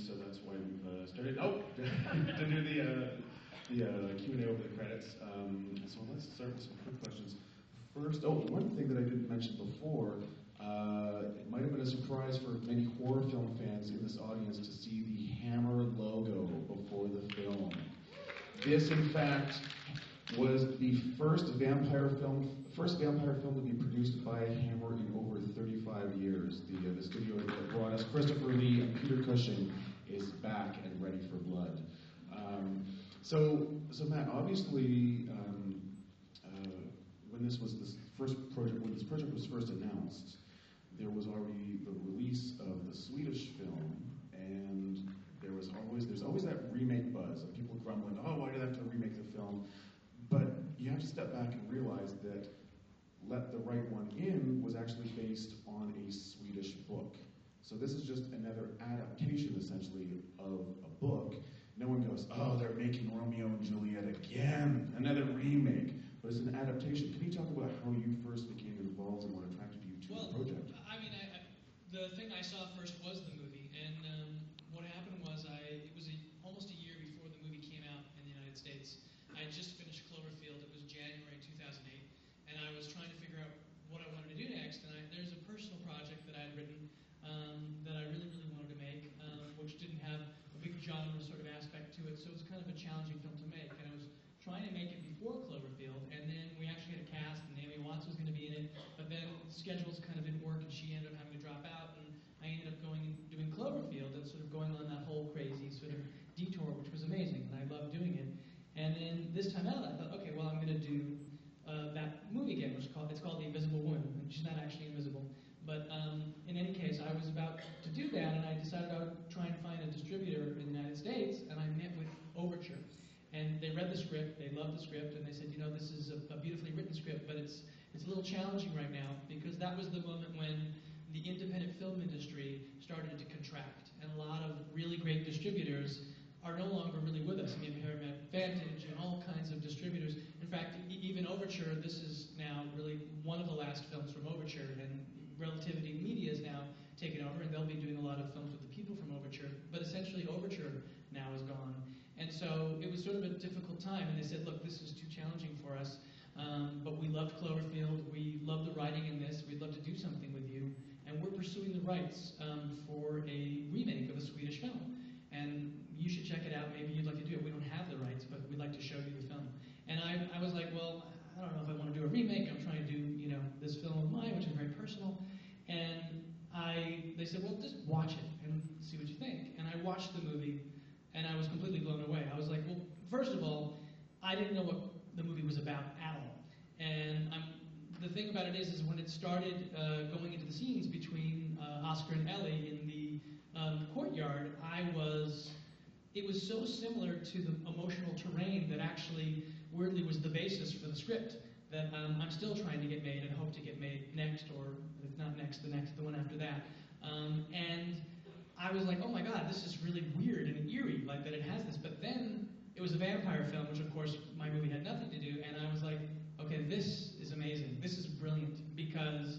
so that's why we've started to do the Q&A over the credits. So let's start with some quick questions. First, one thing that I didn't mention before, it might have been a surprise for many horror film fans in this audience to see the Hammer logo before the film. This, in fact, was the first vampire film to be produced by Hammer in over 35 years. The studio that brought us Christopher Lee and Peter Cushing is back and ready for blood. So Matt, obviously, when this project was first announced, there was already the release of the Swedish film, and there's always that remake buzz of people grumbling, oh, why do they have to remake the film? But you have to step back and realize that Let the Right One In was actually based on a Swedish book. So this is just another adaptation, essentially, of a book. No one goes, oh, they're making Romeo and Juliet again, another remake. But it's an adaptation. Can you talk about how you first became involved and what attracted you to the project? I mean, the thing I saw first was the movie, and what happened was it was almost a year before the movie came out in the United States. I had just finished Cloverfield. It was January 2008, and I was trying to figure out what I wanted to do next. And there's a personal project that I had written that I really, really wanted to make, which didn't have a big genre sort of aspect to it, so it was kind of a challenging film to make. And I was trying to make it before Cloverfield, and then we actually had a cast, and Naomi Watts was going to be in it, but then schedules kind of didn't work, and she ended up having to drop out, and I ended up going and doing Cloverfield and sort of going on that whole crazy sort of detour, which was amazing, and I loved doing it. And then this time out, I thought, okay, well, I'm going to do that movie again, which it's called The Invisible Woman, and she's not actually invisible. But in any case, I was about to do that, and I decided I would try and find a distributor in the United States, and I met with Overture. And they read the script, they loved the script, and they said, you know, this is a beautifully written script, but it's a little challenging right now, because that was the moment when the independent film industry started to contract, and a lot of really great distributors are no longer really with us. I mean, here at Vantage and all kinds of distributors. In fact, even Overture, this is now really one of the last films from Overture, and Relativity Media is now taken over, and they'll be doing a lot of films with the people from Overture, but essentially Overture now is gone. And so it was sort of a difficult time, and they said, look, this is too challenging for us, but we loved Cloverfield, we love the writing in this, we'd love to do something with you, and we're pursuing the rights for a remake of a Swedish film. And you should check it out, maybe you'd like to do it. We don't have the rights, but we'd like to show you the film. And I was like, well, I don't know if I want to do a remake, I'm trying to do, you know, this film of mine, which is very personal. And they said, well, just watch it and see what you think. And I watched the movie, and I was completely blown away. I was like, well, first of all, I didn't know what the movie was about at all. And the thing about it is when it started going into the scenes between Oscar and Ellie in the courtyard, it was so similar to the emotional terrain that actually weirdly was the basis for the script that I'm still trying to get made and hope to get made next, or if not next, the one after that. And I was like, oh my God, this is really weird and eerie, like that it has this. But then it was a vampire film, which of course my movie had nothing to do, and I was like, okay, this is amazing. This is brilliant, because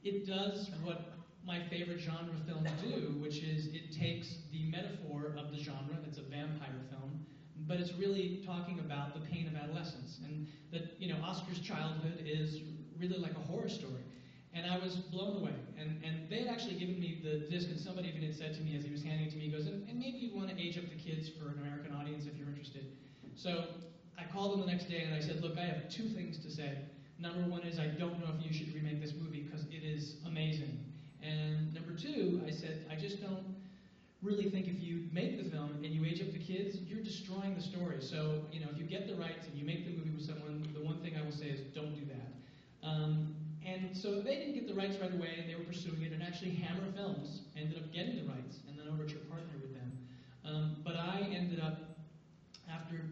it does what my favorite genre films do, which is it takes the metaphor of the genre, that's a vampire film, but it's really talking about the pain of adolescence. And that, you know, Oscar's childhood is really like a horror story. And I was blown away. And they had actually given me the disc, and somebody even had said to me as he was handing it to me, he goes, and maybe you'd want to age up the kids for an American audience if you're interested. So I called them the next day and I said, look, I have two things to say. Number one is I don't know if you should remake this movie because it is amazing. And number two, I said, I just don't really think if you make the film and you age up the kids, you're destroying the story. So, you know, if you get the rights and you make the movie with someone, the one thing I will say is don't do that. And so they didn't get the rights right away, and they were pursuing it, and actually Hammer Films ended up getting the rights, and then Overture partnered with them. But I ended up, after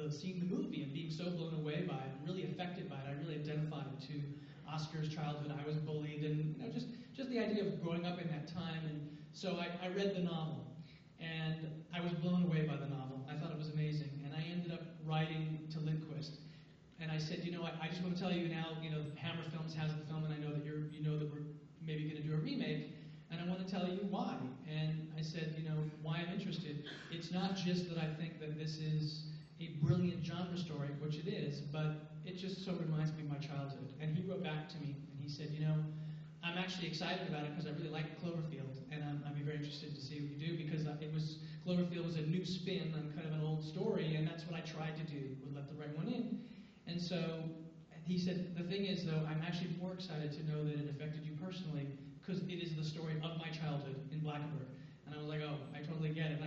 seeing the movie and being so blown away by it, and really affected by it, I really identified to Oscar's childhood. I was bullied, and you know, just the idea of growing up in that time. And so I read the novel, and I was blown away by the novel. I thought it was amazing, and I ended up writing to Lindquist. And I said, you know, I just want to tell you now, you know, Hammer Films has the film, and I know that you know that we're maybe going to do a remake. and I want to tell you why. And I said, why I'm interested. It's not just that I think that this is a brilliant genre story, which it is, but it just so reminds me of my childhood. And he wrote back to me, and he said, I'm actually excited about it because I really like Cloverfield, and I'd be very interested to see what you do, because Cloverfield was a new spin on kind of an old story, and that's what I tried to do, was let the right one in. And so he said, the thing is, though, I'm actually more excited to know that it affected you personally, because it is the story of my childhood in Blackenberg. And I was like, oh, I totally get it.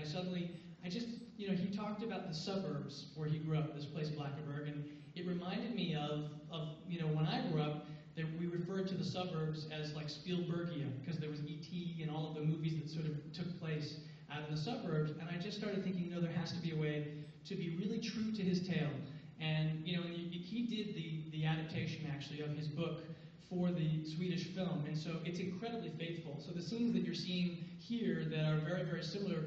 And he talked about the suburbs where he grew up, this place Blackenberg, and it reminded me of when I grew up, that we referred to the suburbs as like Spielbergia, because there was E.T. and all of the movies that sort of took place out in the suburbs. And I just started thinking, there has to be a way to be really true to his tale. And he did the adaptation actually of his book for the Swedish film, and so it's incredibly faithful. So the scenes that you're seeing here that are very, very similar,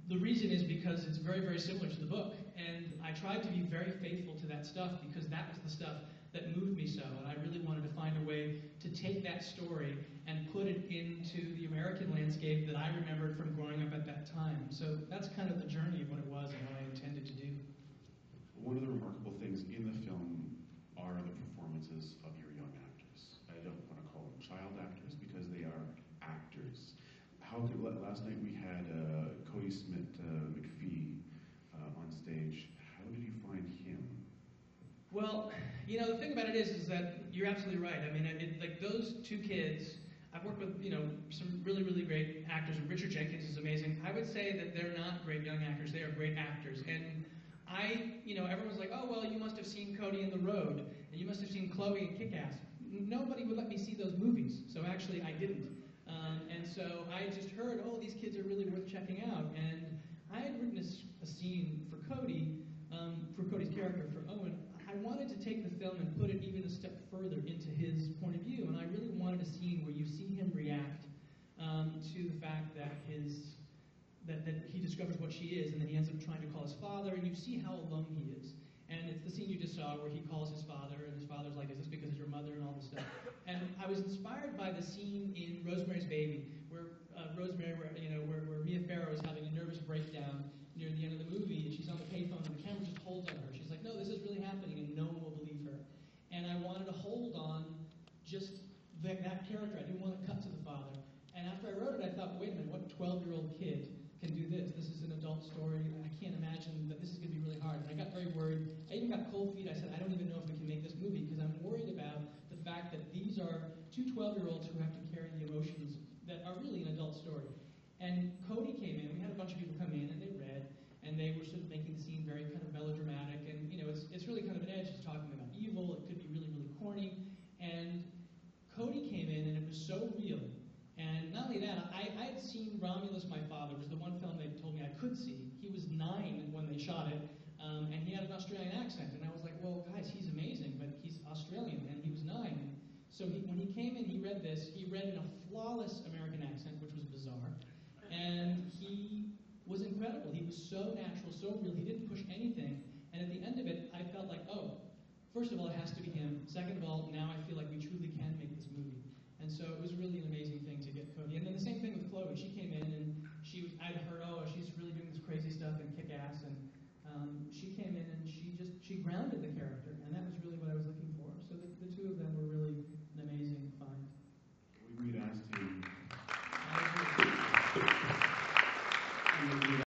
the reason is because it's very, very similar to the book. And I tried to be very faithful to that stuff because that was the stuff that moved me so. And I really wanted to find a way to take that story and put it into the American landscape that I remembered from growing up at that time. So that's kind of the journey of what it was and what I intended to do. One of the remarkable things in the film are the performances of your young actors. I don't want to call them child actors because they are actors. Last night we had Cody Smith McPhee on stage. How did you find him? Well, the thing about it is that you're absolutely right. I mean, like those two kids, I've worked with, some really, really great actors. Richard Jenkins is amazing. I would say that they're not great young actors. They are great actors. And everyone's like, oh, well, you must have seen Cody in The Road, and you must have seen Chloe in Kick-Ass. Nobody would let me see those movies, so actually I didn't. And so I just heard, oh, these kids are really worth checking out. And I had written a scene for Cody, for Cody's character, for Owen. I wanted to take the film and put it even a step further into his point of view, and I really wanted a scene where you see him react to the fact that that he discovers what she is, and then he ends up trying to call his father, and you see how alone he is. And it's the scene you just saw where he calls his father, and his father's like, is this because it's your mother, and all this stuff. And I was inspired by the scene in Rosemary's Baby, where where Mia Farrow is having a nervous breakdown near the end of the movie, and she's on the payphone, and the camera just holds on her. She's like, no, this is really happening, and no one will believe her. And I wanted to hold on just that character. I didn't want to cut to the father. And after I wrote it, I thought, wait a minute, what 12-year-old kid can do this? This is an adult story. I can't imagine that this is going to be really hard. And I got very worried. I even got cold feet. I said, I don't even know if we can make this movie because I'm worried about the fact that these are two 12-year-olds who have to carry the emotions that are really an adult story. And Cody came in. We had a bunch of people come in, and they read, and they were sort of making the scene very kind of melodramatic. And, it's really kind of an edge. He's talking about evil. It could be really, really corny. And Cody came in, and it was so real. And not only that, I had seen Romulus, My Father. It was the one film they told me I could see. He was 9 when they shot it, and he had an Australian accent. And I was like, well, guys, he's amazing, but he's Australian, and he was 9. So when he came in, he read this. He read in a flawless American accent, which was bizarre. And he was incredible. He was so natural, so real. He didn't push anything. And at the end of it, I felt like, oh, first of all, it has to be him. Second of all, now I feel like we truly can make this movie. And so it was really an amazing thing to get Cody. And then the same thing with Chloe. She came in and